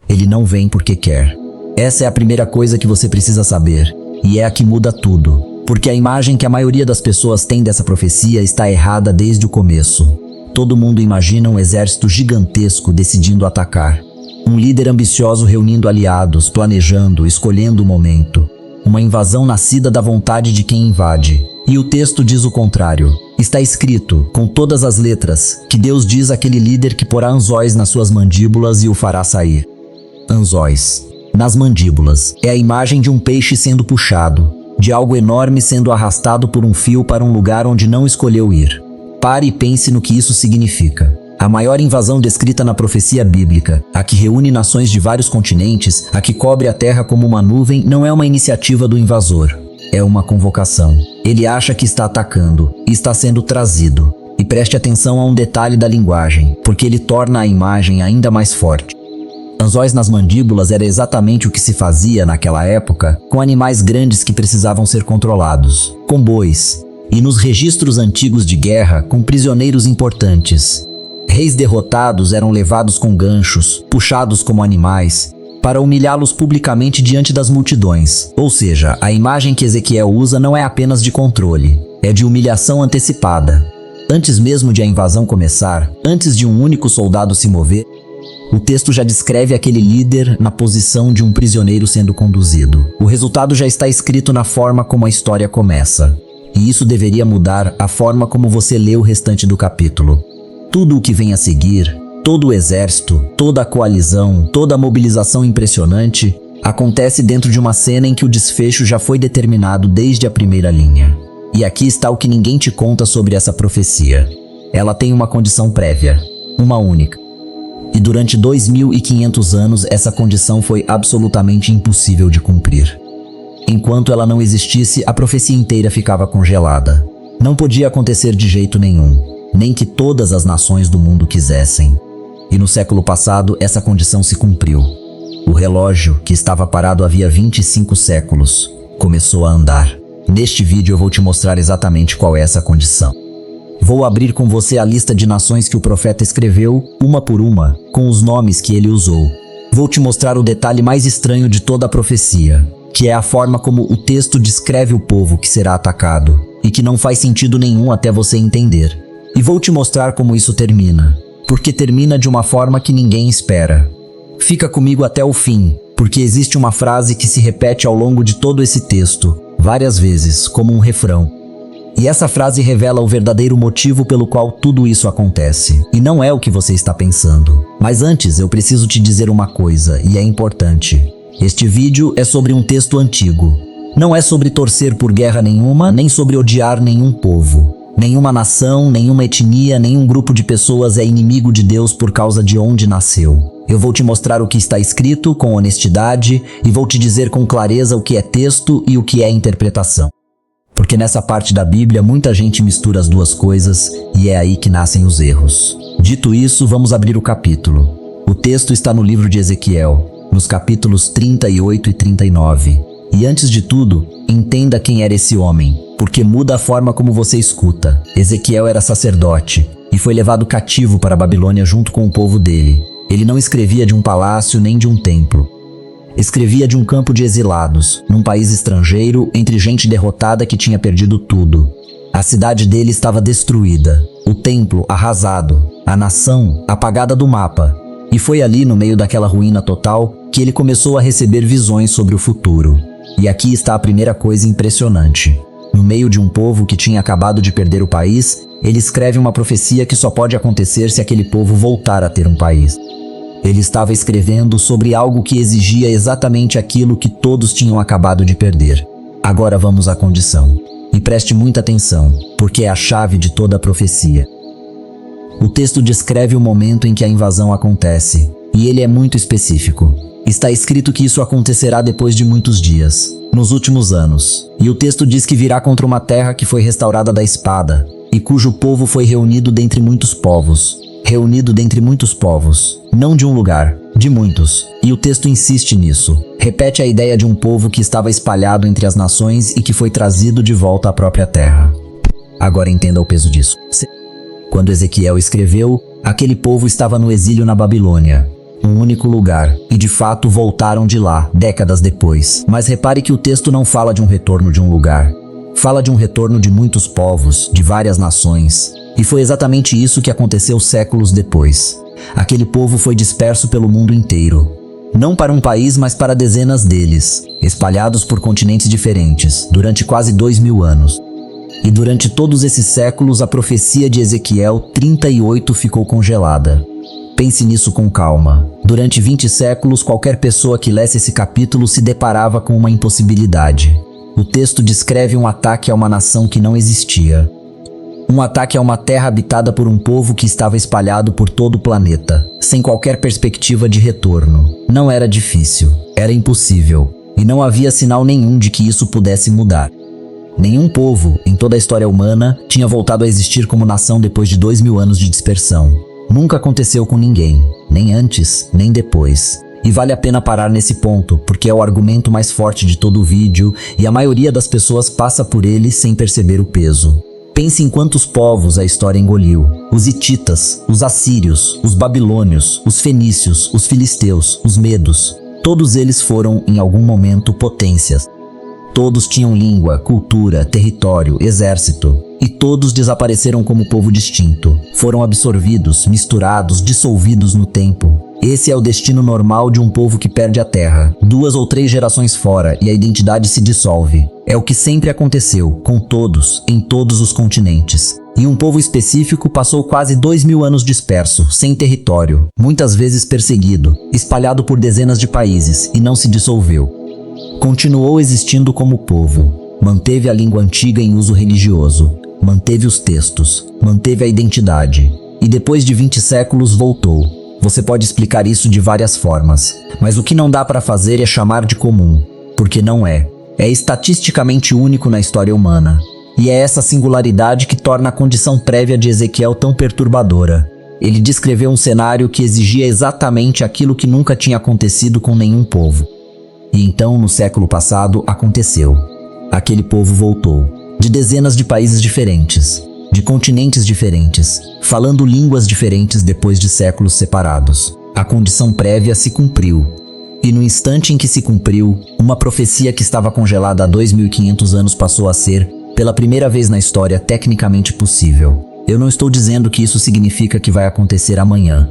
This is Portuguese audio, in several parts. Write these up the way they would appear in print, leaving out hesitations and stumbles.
Ele não vem porque quer. Essa é a primeira coisa que você precisa saber, e é a que muda tudo, porque a imagem que a maioria das pessoas tem dessa profecia está errada desde o começo. Todo mundo imagina um exército gigantesco decidindo atacar. Um líder ambicioso reunindo aliados, planejando, escolhendo o momento. Uma invasão nascida da vontade de quem invade. E o texto diz o contrário. Está escrito, com todas as letras, que Deus diz àquele líder que porá anzóis nas suas mandíbulas e o fará sair. Anzóis. Nas mandíbulas. É a imagem de um peixe sendo puxado, de algo enorme sendo arrastado por um fio para um lugar onde não escolheu ir. Pare e pense no que isso significa. A maior invasão descrita na profecia bíblica, a que reúne nações de vários continentes, a que cobre a terra como uma nuvem, não é uma iniciativa do invasor. É uma convocação. Ele acha que está atacando e está sendo trazido. E preste atenção a um detalhe da linguagem, porque ele torna a imagem ainda mais forte. Anzóis nas mandíbulas era exatamente o que se fazia naquela época com animais grandes que precisavam ser controlados, com bois, e nos registros antigos de guerra com prisioneiros importantes. Reis derrotados eram levados com ganchos, puxados como animais, para humilhá-los publicamente diante das multidões. Ou seja, a imagem que Ezequiel usa não é apenas de controle, é de humilhação antecipada. Antes mesmo de a invasão começar, antes de um único soldado se mover, o texto já descreve aquele líder na posição de um prisioneiro sendo conduzido. O resultado já está escrito na forma como a história começa. E isso deveria mudar a forma como você lê o restante do capítulo. Tudo o que vem a seguir, todo o exército, toda a coalizão, toda a mobilização impressionante, acontece dentro de uma cena em que o desfecho já foi determinado desde a primeira linha. E aqui está o que ninguém te conta sobre essa profecia. Ela tem uma condição prévia, uma única. E durante 2500 anos essa condição foi absolutamente impossível de cumprir. Enquanto ela não existisse, a profecia inteira ficava congelada. Não podia acontecer de jeito nenhum, nem que todas as nações do mundo quisessem. E no século passado, essa condição se cumpriu. O relógio, que estava parado havia 25 séculos, começou a andar. Neste vídeo eu vou te mostrar exatamente qual é essa condição. Vou abrir com você a lista de nações que o profeta escreveu, uma por uma, com os nomes que ele usou. Vou te mostrar o detalhe mais estranho de toda a profecia, que é a forma como o texto descreve o povo que será atacado, e que não faz sentido nenhum até você entender. E vou te mostrar como isso termina, porque termina de uma forma que ninguém espera. Fica comigo até o fim, porque existe uma frase que se repete ao longo de todo esse texto, várias vezes, como um refrão. E essa frase revela o verdadeiro motivo pelo qual tudo isso acontece. E não é o que você está pensando. Mas antes, eu preciso te dizer uma coisa, e é importante. Este vídeo é sobre um texto antigo. Não é sobre torcer por guerra nenhuma, nem sobre odiar nenhum povo. Nenhuma nação, nenhuma etnia, nenhum grupo de pessoas é inimigo de Deus por causa de onde nasceu. Eu vou te mostrar o que está escrito com honestidade e vou te dizer com clareza o que é texto e o que é interpretação. Porque nessa parte da Bíblia muita gente mistura as duas coisas e é aí que nascem os erros. Dito isso, vamos abrir o capítulo. O texto está no livro de Ezequiel, nos capítulos 38 e 39. E antes de tudo, entenda quem era esse homem, porque muda a forma como você escuta. Ezequiel era sacerdote e foi levado cativo para a Babilônia junto com o povo dele. Ele não escrevia de um palácio nem de um templo. Escrevia de um campo de exilados, num país estrangeiro, entre gente derrotada que tinha perdido tudo. A cidade dele estava destruída, o templo arrasado, a nação apagada do mapa. E foi ali, no meio daquela ruína total, que ele começou a receber visões sobre o futuro. E aqui está a primeira coisa impressionante. No meio de um povo que tinha acabado de perder o país, ele escreve uma profecia que só pode acontecer se aquele povo voltar a ter um país. Ele estava escrevendo sobre algo que exigia exatamente aquilo que todos tinham acabado de perder. Agora vamos à condição. E preste muita atenção, porque é a chave de toda a profecia. O texto descreve o momento em que a invasão acontece, e ele é muito específico. Está escrito que isso acontecerá depois de muitos dias, nos últimos anos. E o texto diz que virá contra uma terra que foi restaurada da espada, e cujo povo foi reunido dentre muitos povos. Reunido dentre muitos povos, não de um lugar, de muitos. E o texto insiste nisso. Repete a ideia de um povo que estava espalhado entre as nações e que foi trazido de volta à própria terra. Agora entenda o peso disso. Quando Ezequiel escreveu, aquele povo estava no exílio na Babilônia. um único lugar, e de fato voltaram de lá, décadas depois. Mas repare que o texto não fala de um retorno de um lugar. Fala de um retorno de muitos povos, de várias nações. E foi exatamente isso que aconteceu séculos depois. Aquele povo foi disperso pelo mundo inteiro. Não para um país, mas para dezenas deles, espalhados por continentes diferentes, durante quase 2000 anos. E durante todos esses séculos, a profecia de Ezequiel 38 ficou congelada. Pense nisso com calma. Durante 20 séculos, qualquer pessoa que lesse esse capítulo se deparava com uma impossibilidade. O texto descreve um ataque a uma nação que não existia. Um ataque a uma terra habitada por um povo que estava espalhado por todo o planeta, sem qualquer perspectiva de retorno. Não era difícil, era impossível, e não havia sinal nenhum de que isso pudesse mudar. Nenhum povo, em toda a história humana, tinha voltado a existir como nação depois de 2000 anos de dispersão. Nunca aconteceu com ninguém, nem antes, nem depois. E vale a pena parar nesse ponto, porque é o argumento mais forte de todo o vídeo e a maioria das pessoas passa por ele sem perceber o peso. Pense em quantos povos a história engoliu. Os hititas, os assírios, os babilônios, os fenícios, os filisteus, os medos. Todos eles foram, em algum momento, potências. Todos tinham língua, cultura, território, exército. E todos desapareceram como povo distinto. Foram absorvidos, misturados, dissolvidos no tempo. Esse é o destino normal de um povo que perde a terra. 2 ou 3 gerações fora e a identidade se dissolve. É o que sempre aconteceu, com todos, em todos os continentes. E um povo específico passou quase 2000 anos disperso, sem território, muitas vezes perseguido, espalhado por dezenas de países e não se dissolveu. Continuou existindo como povo, manteve a língua antiga em uso religioso, manteve os textos, manteve a identidade, e depois de 20 séculos voltou. Você pode explicar isso de várias formas, mas o que não dá para fazer é chamar de comum, porque não é. É estatisticamente único na história humana, e é essa singularidade que torna a condição prévia de Ezequiel tão perturbadora. Ele descreveu um cenário que exigia exatamente aquilo que nunca tinha acontecido com nenhum povo. E então, no século passado, aconteceu. Aquele povo voltou, de dezenas de países diferentes, de continentes diferentes, falando línguas diferentes depois de séculos separados. A condição prévia se cumpriu. E no instante em que se cumpriu, uma profecia que estava congelada há 2500 anos passou a ser, pela primeira vez na história, tecnicamente possível. Eu não estou dizendo que isso significa que vai acontecer amanhã.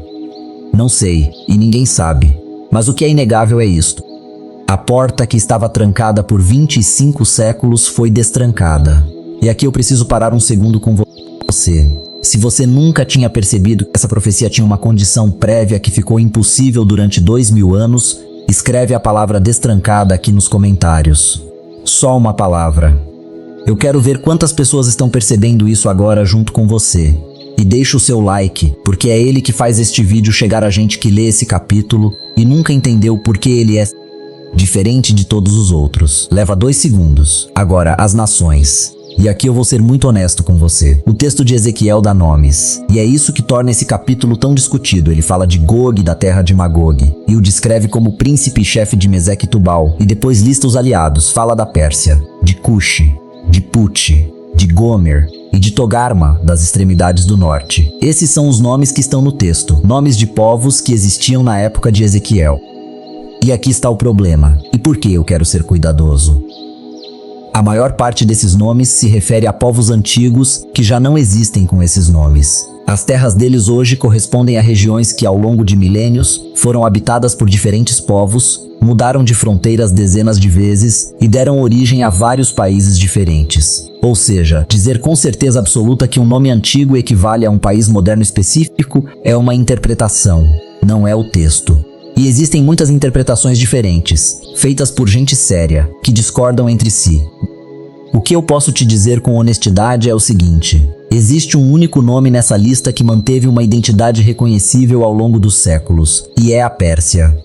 Não sei, e ninguém sabe. Mas o que é inegável é isto. A porta que estava trancada por 25 séculos foi destrancada. E aqui eu preciso parar um segundo com você. Se você nunca tinha percebido que essa profecia tinha uma condição prévia que ficou impossível durante 2000 anos, escreve a palavra destrancada aqui nos comentários. Só uma palavra. Eu quero ver quantas pessoas estão percebendo isso agora junto com você. E deixa o seu like, porque é ele que faz este vídeo chegar a gente que lê esse capítulo e nunca entendeu por que ele é diferente de todos os outros. Leva 2 segundos. Agora, as nações. E aqui eu vou ser muito honesto com você. O texto de Ezequiel dá nomes. E é isso que torna esse capítulo tão discutido. Ele fala de Gog, da terra de Magog, e o descreve como príncipe e chefe de Meseque e Tubal. E depois lista os aliados. Fala da Pérsia, de Cush, de Put, de Gomer e de Togarma, das extremidades do norte. Esses são os nomes que estão no texto. Nomes de povos que existiam na época de Ezequiel. E aqui está o problema. E por que eu quero ser cuidadoso? A maior parte desses nomes se refere a povos antigos que já não existem com esses nomes. As terras deles hoje correspondem a regiões que, ao longo de milênios, foram habitadas por diferentes povos, mudaram de fronteiras dezenas de vezes e deram origem a vários países diferentes. Ou seja, dizer com certeza absoluta que um nome antigo equivale a um país moderno específico é uma interpretação, não é o texto. E existem muitas interpretações diferentes, feitas por gente séria, que discordam entre si. O que eu posso te dizer com honestidade é o seguinte: existe um único nome nessa lista que manteve uma identidade reconhecível ao longo dos séculos, e é a Pérsia.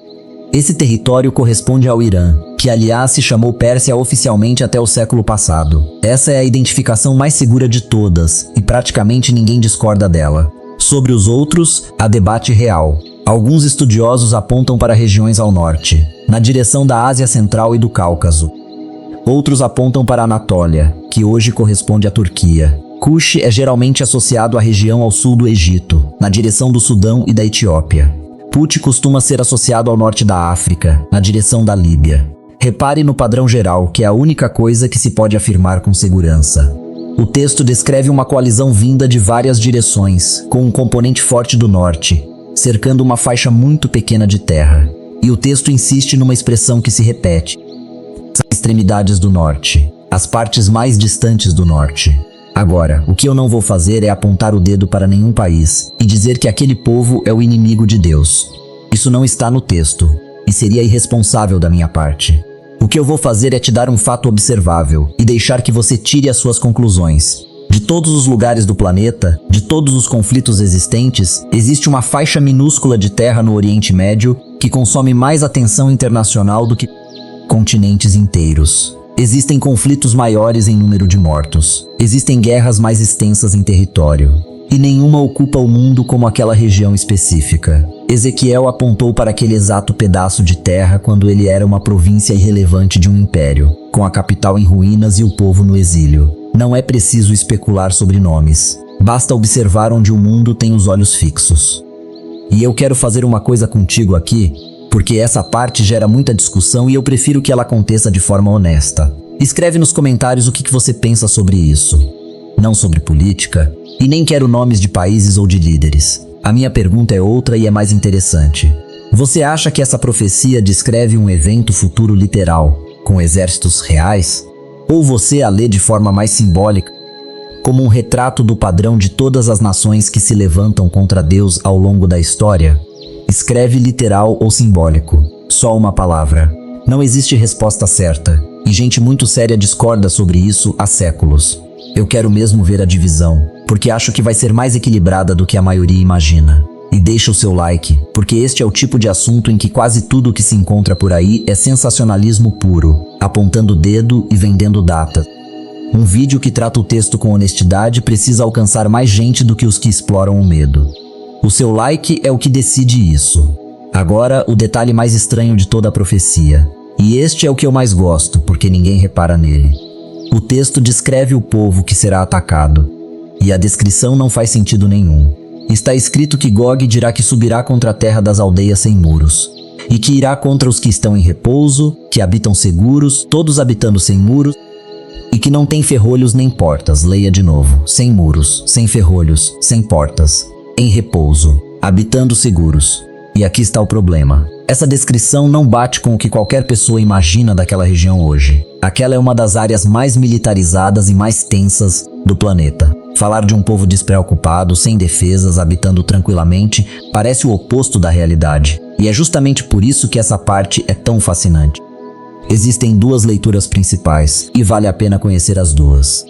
Esse território corresponde ao Irã, que aliás se chamou Pérsia oficialmente até o século passado. Essa é a identificação mais segura de todas, e praticamente ninguém discorda dela. Sobre os outros, há debate real. Alguns estudiosos apontam para regiões ao norte, na direção da Ásia Central e do Cáucaso. Outros apontam para a Anatólia, que hoje corresponde à Turquia. Cush é geralmente associado à região ao sul do Egito, na direção do Sudão e da Etiópia. Put costuma ser associado ao norte da África, na direção da Líbia. Repare no padrão geral, que é a única coisa que se pode afirmar com segurança. O texto descreve uma coalizão vinda de várias direções, com um componente forte do norte, cercando uma faixa muito pequena de terra. E o texto insiste numa expressão que se repete: as extremidades do norte, as partes mais distantes do norte. Agora, o que eu não vou fazer é apontar o dedo para nenhum país e dizer que aquele povo é o inimigo de Deus. Isso não está no texto, e seria irresponsável da minha parte. O que eu vou fazer é te dar um fato observável e deixar que você tire as suas conclusões. De todos os lugares do planeta, de todos os conflitos existentes, existe uma faixa minúscula de terra no Oriente Médio que consome mais atenção internacional do que continentes inteiros. Existem conflitos maiores em número de mortos. Existem guerras mais extensas em território. E nenhuma ocupa o mundo como aquela região específica. Ezequiel apontou para aquele exato pedaço de terra quando ele era uma província irrelevante de um império, com a capital em ruínas e o povo no exílio. Não é preciso especular sobre nomes. Basta observar onde o mundo tem os olhos fixos. E eu quero fazer uma coisa contigo aqui, porque essa parte gera muita discussão e eu prefiro que ela aconteça de forma honesta. Escreve nos comentários o que você pensa sobre isso. Não sobre política, e nem quero nomes de países ou de líderes. A minha pergunta é outra e é mais interessante. Você acha que essa profecia descreve um evento futuro literal, com exércitos reais? Ou você a lê de forma mais simbólica, como um retrato do padrão de todas as nações que se levantam contra Deus ao longo da história? Escreve literal ou simbólico. Só uma palavra. Não existe resposta certa, e gente muito séria discorda sobre isso há séculos. Eu quero mesmo ver a divisão, porque acho que vai ser mais equilibrada do que a maioria imagina. E deixa o seu like, porque este é o tipo de assunto em que quase tudo o que se encontra por aí é sensacionalismo puro, apontando o dedo e vendendo datas. Um vídeo que trata o texto com honestidade precisa alcançar mais gente do que os que exploram o medo. O seu like é o que decide isso. Agora, o detalhe mais estranho de toda a profecia. E este é o que eu mais gosto, porque ninguém repara nele. O texto descreve o povo que será atacado. E a descrição não faz sentido nenhum. Está escrito que Gog dirá que subirá contra a terra das aldeias sem muros. E que irá contra os que estão em repouso, que habitam seguros, todos habitando sem muros. E que não tem ferrolhos nem portas, leia de novo. Sem muros, sem ferrolhos, sem portas. Em repouso, habitando seguros. E aqui está o problema. Essa descrição não bate com o que qualquer pessoa imagina daquela região hoje. Aquela é uma das áreas mais militarizadas e mais tensas do planeta. Falar de um povo despreocupado, sem defesas, habitando tranquilamente, parece o oposto da realidade. E é justamente por isso que essa parte é tão fascinante. Existem duas leituras principais, e vale a pena conhecer as duas.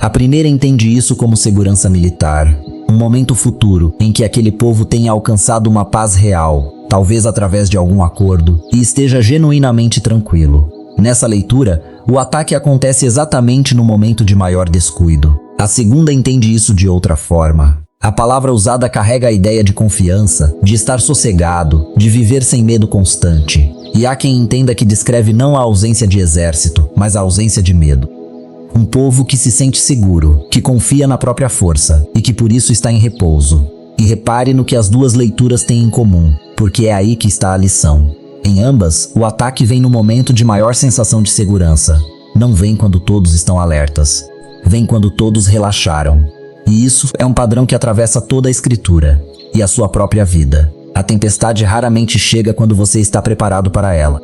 A primeira entende isso como segurança militar, um momento futuro em que aquele povo tenha alcançado uma paz real, talvez através de algum acordo, e esteja genuinamente tranquilo. Nessa leitura, o ataque acontece exatamente no momento de maior descuido. A segunda entende isso de outra forma. A palavra usada carrega a ideia de confiança, de estar sossegado, de viver sem medo constante. E há quem entenda que descreve não a ausência de exército, mas a ausência de medo. Um povo que se sente seguro, que confia na própria força e que por isso está em repouso. E repare no que as duas leituras têm em comum, porque é aí que está a lição. Em ambas, o ataque vem no momento de maior sensação de segurança. Não vem quando todos estão alertas. Vem quando todos relaxaram. E isso é um padrão que atravessa toda a Escritura e a sua própria vida. A tempestade raramente chega quando você está preparado para ela.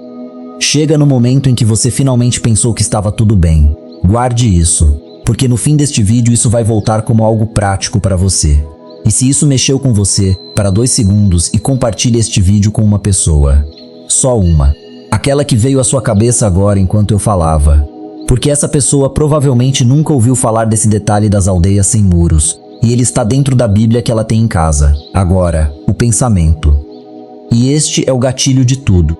Chega no momento em que você finalmente pensou que estava tudo bem. Guarde isso, porque no fim deste vídeo isso vai voltar como algo prático para você. E se isso mexeu com você, para 2 segundos e compartilhe este vídeo com uma pessoa. Só uma. Aquela que veio à sua cabeça agora enquanto eu falava. Porque essa pessoa provavelmente nunca ouviu falar desse detalhe das aldeias sem muros. E ele está dentro da Bíblia que ela tem em casa. Agora, o pensamento. E este é o gatilho de tudo.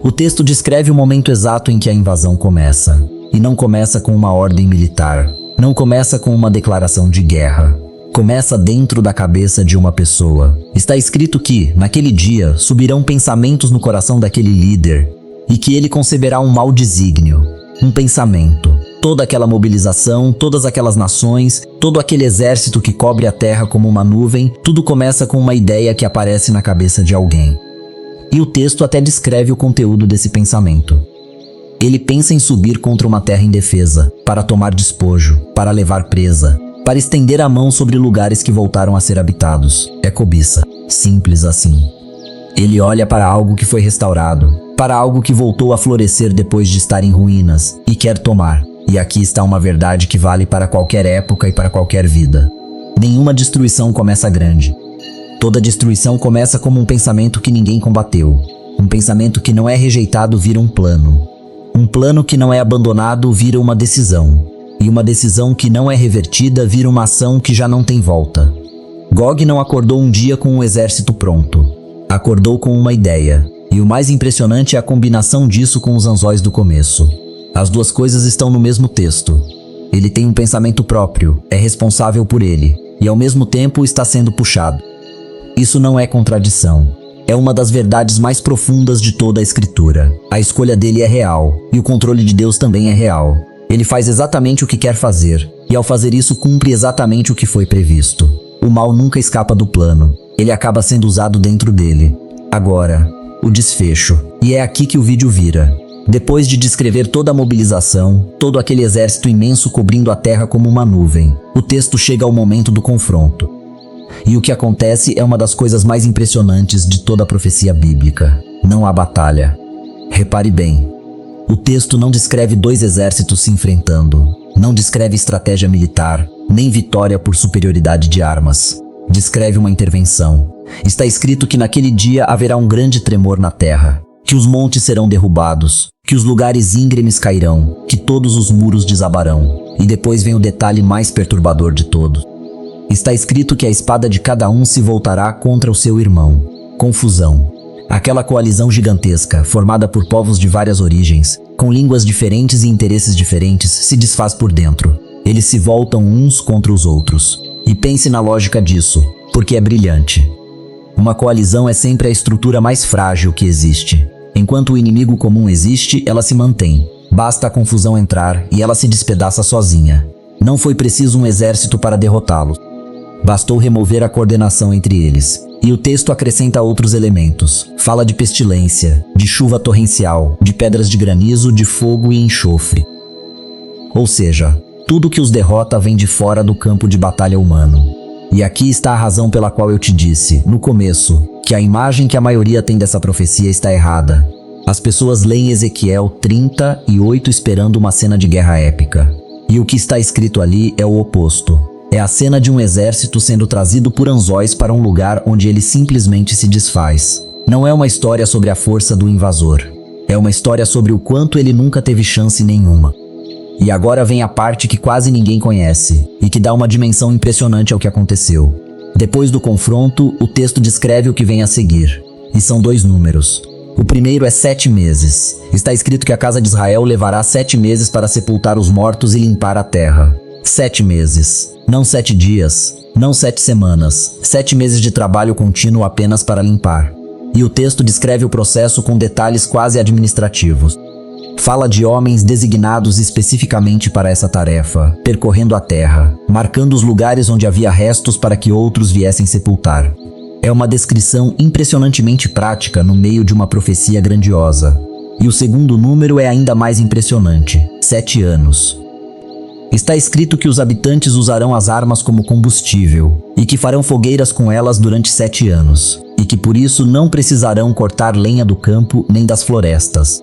O texto descreve o momento exato em que a invasão começa. E não começa com uma ordem militar. Não começa com uma declaração de guerra. Começa dentro da cabeça de uma pessoa. Está escrito que, naquele dia, subirão pensamentos no coração daquele líder e que ele conceberá um mau desígnio, um pensamento. Toda aquela mobilização, todas aquelas nações, todo aquele exército que cobre a terra como uma nuvem, tudo começa com uma ideia que aparece na cabeça de alguém. E o texto até descreve o conteúdo desse pensamento. Ele pensa em subir contra uma terra indefesa, para tomar despojo, para levar presa, para estender a mão sobre lugares que voltaram a ser habitados. É cobiça. Simples assim. Ele olha para algo que foi restaurado, para algo que voltou a florescer depois de estar em ruínas, e quer tomar. E aqui está uma verdade que vale para qualquer época e para qualquer vida. Nenhuma destruição começa grande. Toda destruição começa como um pensamento que ninguém combateu. Um pensamento que não é rejeitado vira um plano. Um plano que não é abandonado vira uma decisão. E uma decisão que não é revertida vira uma ação que já não tem volta. Gog não acordou um dia com um exército pronto. Acordou com uma ideia. E o mais impressionante é a combinação disso com os anzóis do começo. As duas coisas estão no mesmo texto. Ele tem um pensamento próprio, é responsável por ele, e ao mesmo tempo está sendo puxado. Isso não é contradição. É uma das verdades mais profundas de toda a Escritura. A escolha dele é real, e o controle de Deus também é real. Ele faz exatamente o que quer fazer, e ao fazer isso cumpre exatamente o que foi previsto. O mal nunca escapa do plano. Ele acaba sendo usado dentro dele. Agora, o desfecho. E é aqui que o vídeo vira. Depois de descrever toda a mobilização, todo aquele exército imenso cobrindo a terra como uma nuvem, o texto chega ao momento do confronto. E o que acontece é uma das coisas mais impressionantes de toda a profecia bíblica. Não há batalha. Repare bem. O texto não descreve dois exércitos se enfrentando. Não descreve estratégia militar, nem vitória por superioridade de armas. Descreve uma intervenção. Está escrito que naquele dia haverá um grande tremor na terra. Que os montes serão derrubados, que os lugares íngremes cairão, que todos os muros desabarão. E depois vem o detalhe mais perturbador de todos. Está escrito que a espada de cada um se voltará contra o seu irmão. Confusão. Aquela coalizão gigantesca, formada por povos de várias origens, com línguas diferentes e interesses diferentes, se desfaz por dentro. Eles se voltam uns contra os outros. E pense na lógica disso, porque é brilhante. Uma coalizão é sempre a estrutura mais frágil que existe. Enquanto o inimigo comum existe, ela se mantém. Basta a confusão entrar e ela se despedaça sozinha. Não foi preciso um exército para derrotá-los. Bastou remover a coordenação entre eles. E o texto acrescenta outros elementos. Fala de pestilência, de chuva torrencial, de pedras de granizo, de fogo e enxofre. Ou seja, tudo que os derrota vem de fora do campo de batalha humano. E aqui está a razão pela qual eu te disse, no começo, que a imagem que a maioria tem dessa profecia está errada. As pessoas leem Ezequiel 38 esperando uma cena de guerra épica. E o que está escrito ali é o oposto. É a cena de um exército sendo trazido por anzóis para um lugar onde ele simplesmente se desfaz. Não é uma história sobre a força do invasor. É uma história sobre o quanto ele nunca teve chance nenhuma. E agora vem a parte que quase ninguém conhece, e que dá uma dimensão impressionante ao que aconteceu. Depois do confronto, o texto descreve o que vem a seguir. E são 2 números. O primeiro é 7 meses. Está escrito que a casa de Israel levará 7 meses para sepultar os mortos e limpar a terra. 7 meses. Não 7 dias. Não 7 semanas. 7 meses de trabalho contínuo apenas para limpar. E o texto descreve o processo com detalhes quase administrativos. Fala de homens designados especificamente para essa tarefa, percorrendo a terra, marcando os lugares onde havia restos para que outros viessem sepultar. É uma descrição impressionantemente prática no meio de uma profecia grandiosa. E o segundo número é ainda mais impressionante: 7 anos. Está escrito que os habitantes usarão as armas como combustível e que farão fogueiras com elas durante 7 anos, e que por isso não precisarão cortar lenha do campo nem das florestas.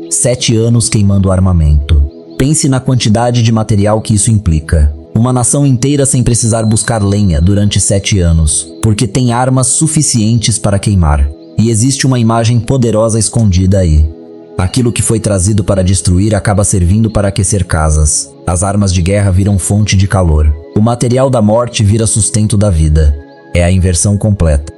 7 anos queimando armamento. Pense na quantidade de material que isso implica. Uma nação inteira sem precisar buscar lenha durante 7 anos, porque tem armas suficientes para queimar. E existe uma imagem poderosa escondida aí. Aquilo que foi trazido para destruir acaba servindo para aquecer casas. As armas de guerra viram fonte de calor. O material da morte vira sustento da vida. É a inversão completa.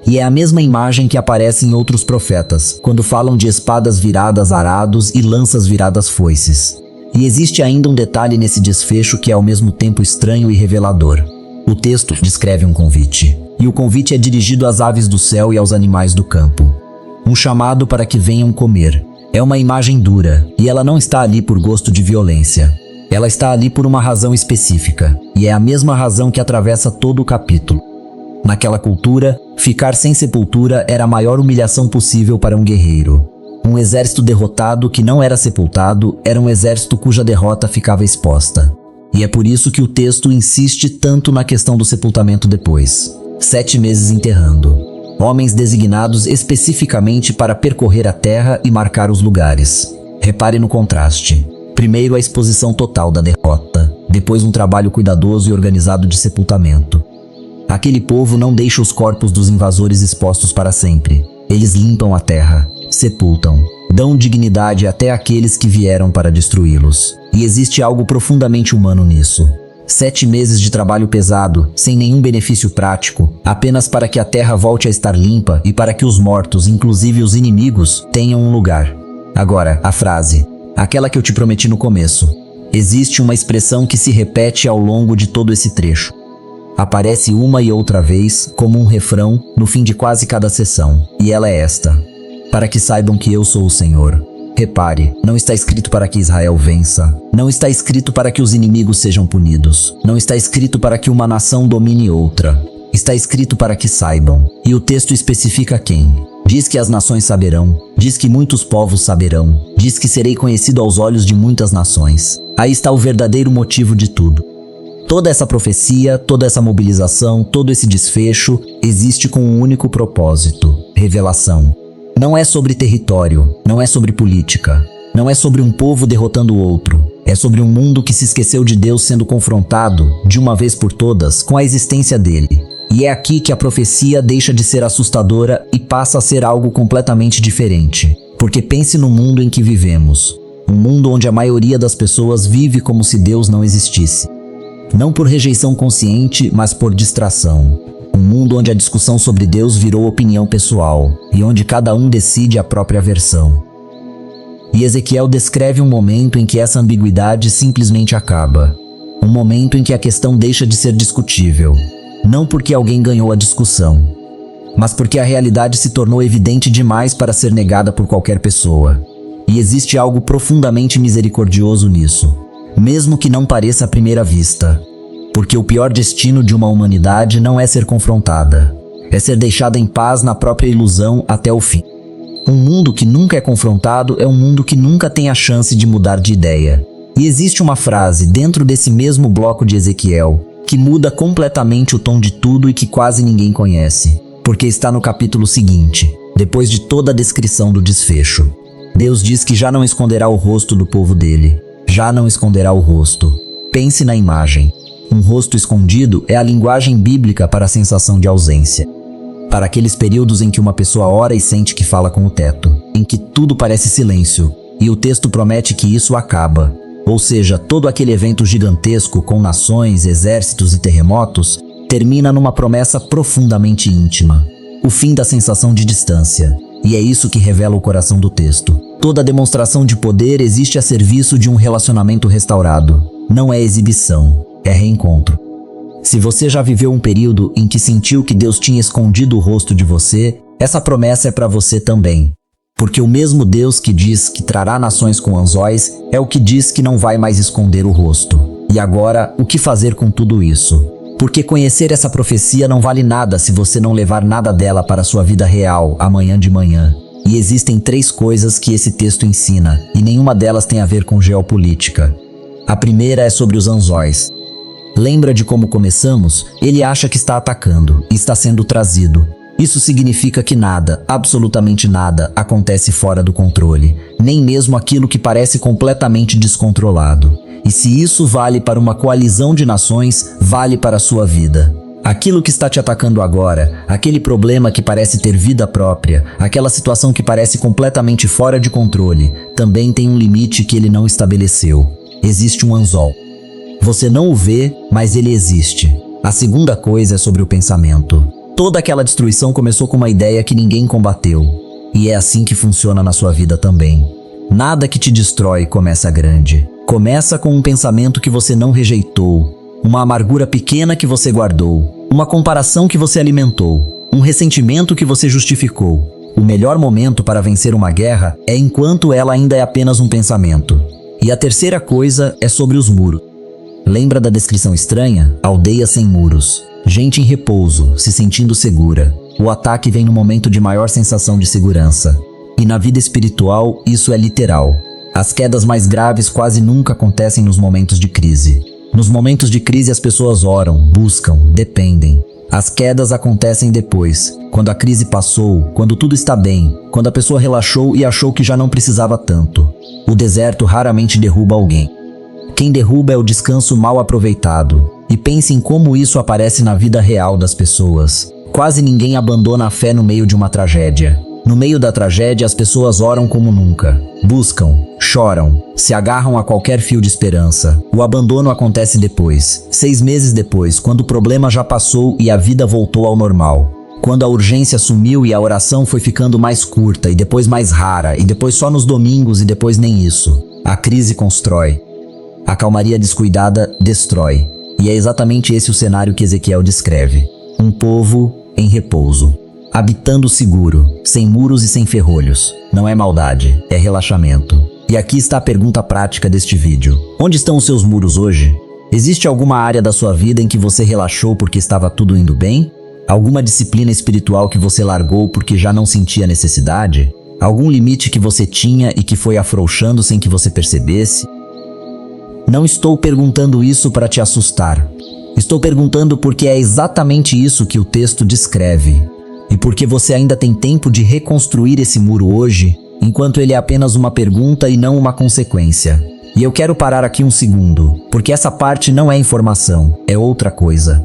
E é a mesma imagem que aparece em outros profetas, quando falam de espadas viradas arados e lanças viradas foices. E existe ainda um detalhe nesse desfecho que é ao mesmo tempo estranho e revelador. O texto descreve um convite, e o convite é dirigido às aves do céu e aos animais do campo. Um chamado para que venham comer. É uma imagem dura, e ela não está ali por gosto de violência. Ela está ali por uma razão específica, e é a mesma razão que atravessa todo o capítulo. Naquela cultura, ficar sem sepultura era a maior humilhação possível para um guerreiro. Um exército derrotado que não era sepultado era um exército cuja derrota ficava exposta. E é por isso que o texto insiste tanto na questão do sepultamento depois. 7 meses enterrando. Homens designados especificamente para percorrer a terra e marcar os lugares. Repare no contraste. Primeiro a exposição total da derrota, depois um trabalho cuidadoso e organizado de sepultamento. Aquele povo não deixa os corpos dos invasores expostos para sempre. Eles limpam a terra, sepultam, dão dignidade até àqueles que vieram para destruí-los. E existe algo profundamente humano nisso. 7 meses de trabalho pesado, sem nenhum benefício prático, apenas para que a terra volte a estar limpa e para que os mortos, inclusive os inimigos, tenham um lugar. Agora, a frase, aquela que eu te prometi no começo. Existe uma expressão que se repete ao longo de todo esse trecho. Aparece uma e outra vez, como um refrão, no fim de quase cada sessão. E ela é esta: para que saibam que eu sou o Senhor. Repare, não está escrito para que Israel vença. Não está escrito para que os inimigos sejam punidos. Não está escrito para que uma nação domine outra. Está escrito para que saibam. E o texto especifica quem. Diz que as nações saberão. Diz que muitos povos saberão. Diz que serei conhecido aos olhos de muitas nações. Aí está o verdadeiro motivo de tudo. Toda essa profecia, toda essa mobilização, todo esse desfecho existe com um único propósito: revelação. Não é sobre território, não é sobre política, não é sobre um povo derrotando o outro. É sobre um mundo que se esqueceu de Deus sendo confrontado, de uma vez por todas, com a existência dele. E é aqui que a profecia deixa de ser assustadora e passa a ser algo completamente diferente. Porque pense no mundo em que vivemos. Um mundo onde a maioria das pessoas vive como se Deus não existisse. Não por rejeição consciente, mas por distração. Um mundo onde a discussão sobre Deus virou opinião pessoal, e onde cada um decide a própria versão. E Ezequiel descreve um momento em que essa ambiguidade simplesmente acaba. Um momento em que a questão deixa de ser discutível. Não porque alguém ganhou a discussão, mas porque a realidade se tornou evidente demais para ser negada por qualquer pessoa. E existe algo profundamente misericordioso nisso. Mesmo que não pareça à primeira vista. Porque o pior destino de uma humanidade não é ser confrontada. É ser deixada em paz na própria ilusão até o fim. Um mundo que nunca é confrontado é um mundo que nunca tem a chance de mudar de ideia. E existe uma frase dentro desse mesmo bloco de Ezequiel que muda completamente o tom de tudo e que quase ninguém conhece. Porque está no capítulo seguinte, depois de toda a descrição do desfecho. Deus diz que já não esconderá o rosto do povo dele. Já não esconderá o rosto. Pense na imagem. Um rosto escondido é a linguagem bíblica para a sensação de ausência. Para aqueles períodos em que uma pessoa ora e sente que fala com o teto, em que tudo parece silêncio, e o texto promete que isso acaba. Ou seja, todo aquele evento gigantesco com nações, exércitos e terremotos termina numa promessa profundamente íntima. O fim da sensação de distância. E é isso que revela o coração do texto. Toda demonstração de poder existe a serviço de um relacionamento restaurado. Não é exibição, é reencontro. Se você já viveu um período em que sentiu que Deus tinha escondido o rosto de você, essa promessa é para você também. Porque o mesmo Deus que diz que trará nações com anzóis é o que diz que não vai mais esconder o rosto. E agora, o que fazer com tudo isso? Porque conhecer essa profecia não vale nada se você não levar nada dela para a sua vida real, amanhã de manhã. E existem 3 coisas que esse texto ensina, e nenhuma delas tem a ver com geopolítica. A primeira é sobre os anzóis. Lembra de como começamos? Ele acha que está atacando, e está sendo trazido. Isso significa que nada, absolutamente nada, acontece fora do controle, nem mesmo aquilo que parece completamente descontrolado. E se isso vale para uma coalizão de nações, vale para a sua vida. Aquilo que está te atacando agora, aquele problema que parece ter vida própria, aquela situação que parece completamente fora de controle, também tem um limite que ele não estabeleceu. Existe um anzol. Você não o vê, mas ele existe. A segunda coisa é sobre o pensamento. Toda aquela destruição começou com uma ideia que ninguém combateu. E é assim que funciona na sua vida também. Nada que te destrói começa grande. Começa com um pensamento que você não rejeitou, uma amargura pequena que você guardou, uma comparação que você alimentou, um ressentimento que você justificou. O melhor momento para vencer uma guerra é enquanto ela ainda é apenas um pensamento. E a terceira coisa é sobre os muros. Lembra da descrição estranha? Aldeia sem muros. Gente em repouso, se sentindo segura. O ataque vem no momento de maior sensação de segurança. E na vida espiritual, isso é literal. As quedas mais graves quase nunca acontecem nos momentos de crise. Nos momentos de crise as pessoas oram, buscam, dependem. As quedas acontecem depois, quando a crise passou, quando tudo está bem, quando a pessoa relaxou e achou que já não precisava tanto. O deserto raramente derruba alguém. Quem derruba é o descanso mal aproveitado. E pense em como isso aparece na vida real das pessoas. Quase ninguém abandona a fé no meio de uma tragédia. No meio da tragédia, as pessoas oram como nunca. Buscam, choram, se agarram a qualquer fio de esperança. O abandono acontece depois, 6 meses depois, quando o problema já passou e a vida voltou ao normal. Quando a urgência sumiu e a oração foi ficando mais curta e depois mais rara e depois só nos domingos e depois nem isso. A crise constrói. A calmaria descuidada destrói. E é exatamente esse o cenário que Ezequiel descreve. Um povo em repouso. Habitando seguro, sem muros e sem ferrolhos. Não é maldade, é relaxamento. E aqui está a pergunta prática deste vídeo. Onde estão os seus muros hoje? Existe alguma área da sua vida em que você relaxou porque estava tudo indo bem? Alguma disciplina espiritual que você largou porque já não sentia necessidade? Algum limite que você tinha e que foi afrouxando sem que você percebesse? Não estou perguntando isso para te assustar. Estou perguntando porque é exatamente isso que o texto descreve. E porque você ainda tem tempo de reconstruir esse muro hoje, enquanto ele é apenas uma pergunta e não uma consequência. E eu quero parar aqui um segundo, porque essa parte não é informação, é outra coisa.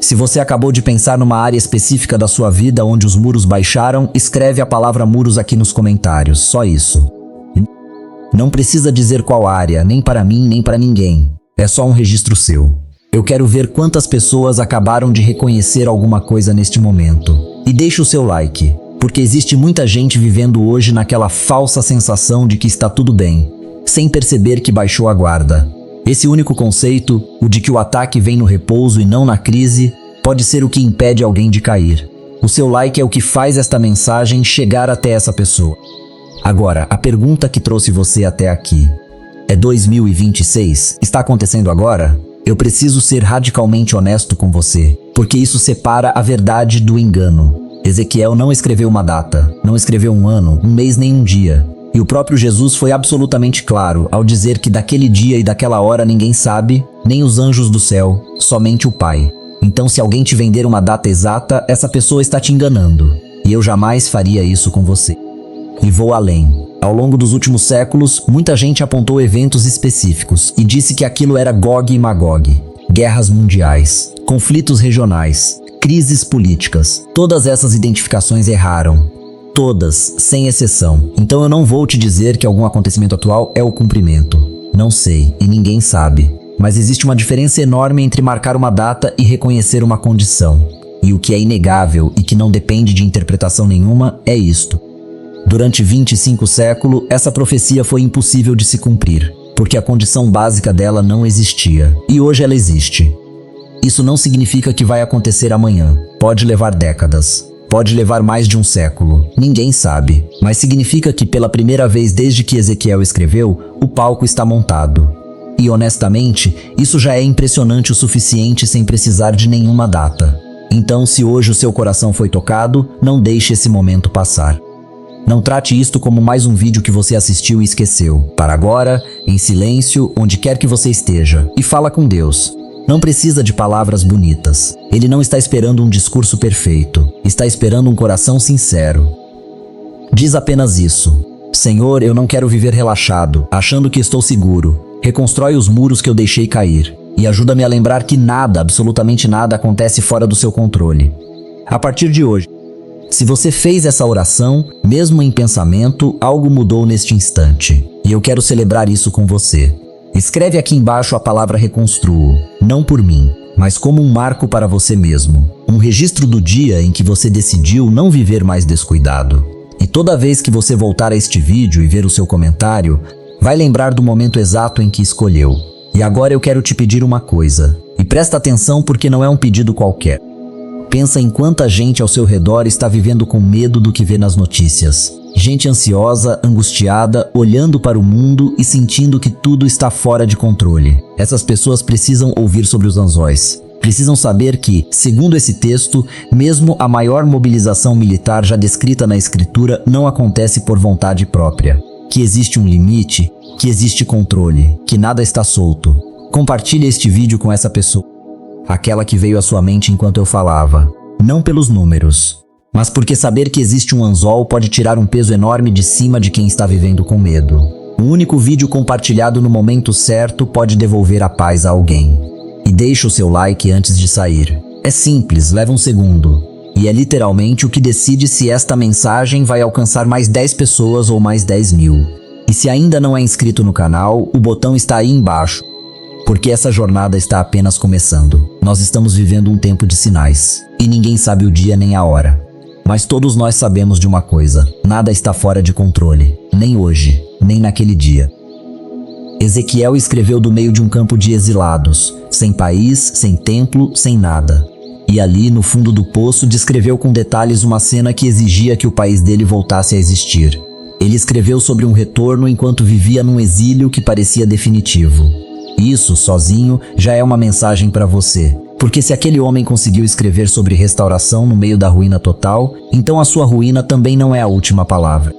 Se você acabou de pensar numa área específica da sua vida onde os muros baixaram, escreve a palavra muros aqui nos comentários, só isso. Não precisa dizer qual área, nem para mim, nem para ninguém. É só um registro seu. Eu quero ver quantas pessoas acabaram de reconhecer alguma coisa neste momento. E deixe o seu like, porque existe muita gente vivendo hoje naquela falsa sensação de que está tudo bem, sem perceber que baixou a guarda. Esse único conceito, o de que o ataque vem no repouso e não na crise, pode ser o que impede alguém de cair. O seu like é o que faz esta mensagem chegar até essa pessoa. Agora, a pergunta que trouxe você até aqui. É 2026? Está acontecendo agora? Eu preciso ser radicalmente honesto com você, porque isso separa a verdade do engano. Ezequiel não escreveu uma data, não escreveu um ano, um mês nem um dia. E o próprio Jesus foi absolutamente claro ao dizer que daquele dia e daquela hora ninguém sabe, nem os anjos do céu, somente o Pai. Então se alguém te vender uma data exata, essa pessoa está te enganando. E eu jamais faria isso com você. E vou além. Ao longo dos últimos séculos, muita gente apontou eventos específicos e disse que aquilo era Gog e Magog, guerras mundiais, conflitos regionais, crises políticas. Todas essas identificações erraram. Todas, sem exceção. Então eu não vou te dizer que algum acontecimento atual é o cumprimento. Não sei, e ninguém sabe. Mas existe uma diferença enorme entre marcar uma data e reconhecer uma condição. E o que é inegável e que não depende de interpretação nenhuma é isto. Durante 25 séculos, essa profecia foi impossível de se cumprir, porque a condição básica dela não existia, e hoje ela existe. Isso não significa que vai acontecer amanhã, pode levar décadas, pode levar mais de um século, ninguém sabe, mas significa que pela primeira vez desde que Ezequiel escreveu, o palco está montado. E honestamente, isso já é impressionante o suficiente sem precisar de nenhuma data. Então, se hoje o seu coração foi tocado, não deixe esse momento passar. Não trate isto como mais um vídeo que você assistiu e esqueceu. Para agora, em silêncio, onde quer que você esteja, e fala com Deus. Não precisa de palavras bonitas. Ele não está esperando um discurso perfeito. Está esperando um coração sincero. Diz apenas isso. Senhor, eu não quero viver relaxado, achando que estou seguro. Reconstrói os muros que eu deixei cair. E ajuda-me a lembrar que nada, absolutamente nada, acontece fora do seu controle. A partir de hoje, se você fez essa oração, mesmo em pensamento, algo mudou neste instante. E eu quero celebrar isso com você. Escreve aqui embaixo a palavra reconstruo, não por mim, mas como um marco para você mesmo. Um registro do dia em que você decidiu não viver mais descuidado. E toda vez que você voltar a este vídeo e ver o seu comentário, vai lembrar do momento exato em que escolheu. E agora eu quero te pedir uma coisa. E presta atenção porque não é um pedido qualquer. Pensa em quanta gente ao seu redor está vivendo com medo do que vê nas notícias. Gente ansiosa, angustiada, olhando para o mundo e sentindo que tudo está fora de controle. Essas pessoas precisam ouvir sobre os anzóis. Precisam saber que, segundo esse texto, mesmo a maior mobilização militar já descrita na Escritura não acontece por vontade própria. Que existe um limite, que existe controle, que nada está solto. Compartilhe este vídeo com essa pessoa. Aquela que veio à sua mente enquanto eu falava. Não pelos números, mas porque saber que existe um anzol pode tirar um peso enorme de cima de quem está vivendo com medo. Um único vídeo compartilhado no momento certo pode devolver a paz a alguém. E deixe o seu like antes de sair. É simples, leva um segundo. E é literalmente o que decide se esta mensagem vai alcançar mais 10 pessoas ou mais 10.000. E se ainda não é inscrito no canal, o botão está aí embaixo. Porque essa jornada está apenas começando. Nós estamos vivendo um tempo de sinais. E ninguém sabe o dia nem a hora. Mas todos nós sabemos de uma coisa: nada está fora de controle, nem hoje, nem naquele dia. Ezequiel escreveu do meio de um campo de exilados, sem país, sem templo, sem nada. E ali, no fundo do poço, descreveu com detalhes uma cena que exigia que o país dele voltasse a existir. Ele escreveu sobre um retorno enquanto vivia num exílio que parecia definitivo. Isso, sozinho, já é uma mensagem para você. Porque se aquele homem conseguiu escrever sobre restauração no meio da ruína total, então a sua ruína também não é a última palavra.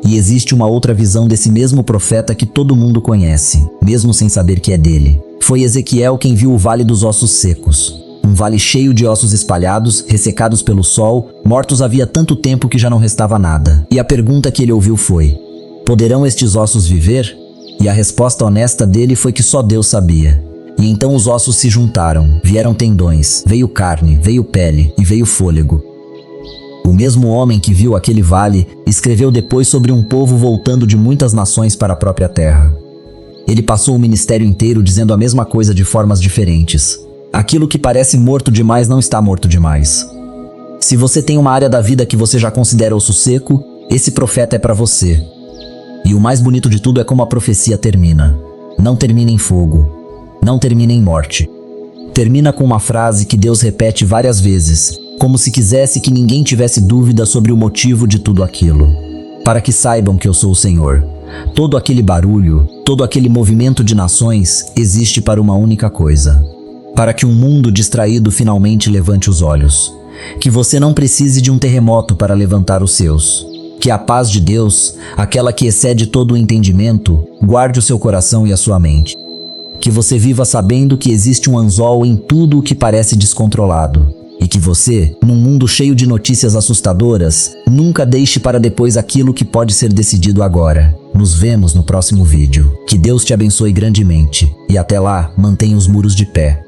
E existe uma outra visão desse mesmo profeta que todo mundo conhece, mesmo sem saber que é dele. Foi Ezequiel quem viu o Vale dos Ossos Secos. Um vale cheio de ossos espalhados, ressecados pelo sol, mortos havia tanto tempo que já não restava nada. E a pergunta que ele ouviu foi: poderão estes ossos viver? E a resposta honesta dele foi que só Deus sabia. E então os ossos se juntaram, vieram tendões, veio carne, veio pele e veio fôlego. O mesmo homem que viu aquele vale escreveu depois sobre um povo voltando de muitas nações para a própria terra. Ele passou o ministério inteiro dizendo a mesma coisa de formas diferentes. Aquilo que parece morto demais não está morto demais. Se você tem uma área da vida que você já considera osso seco, esse profeta é para você. E o mais bonito de tudo é como a profecia termina. Não termina em fogo. Não termina em morte. Termina com uma frase que Deus repete várias vezes, como se quisesse que ninguém tivesse dúvida sobre o motivo de tudo aquilo. Para que saibam que eu sou o Senhor. Todo aquele barulho, todo aquele movimento de nações existe para uma única coisa. Para que um mundo distraído finalmente levante os olhos. Que você não precise de um terremoto para levantar os seus. Que a paz de Deus, aquela que excede todo o entendimento, guarde o seu coração e a sua mente. Que você viva sabendo que existe um anzol em tudo o que parece descontrolado. E que você, num mundo cheio de notícias assustadoras, nunca deixe para depois aquilo que pode ser decidido agora. Nos vemos no próximo vídeo. Que Deus te abençoe grandemente. E até lá, mantenha os muros de pé.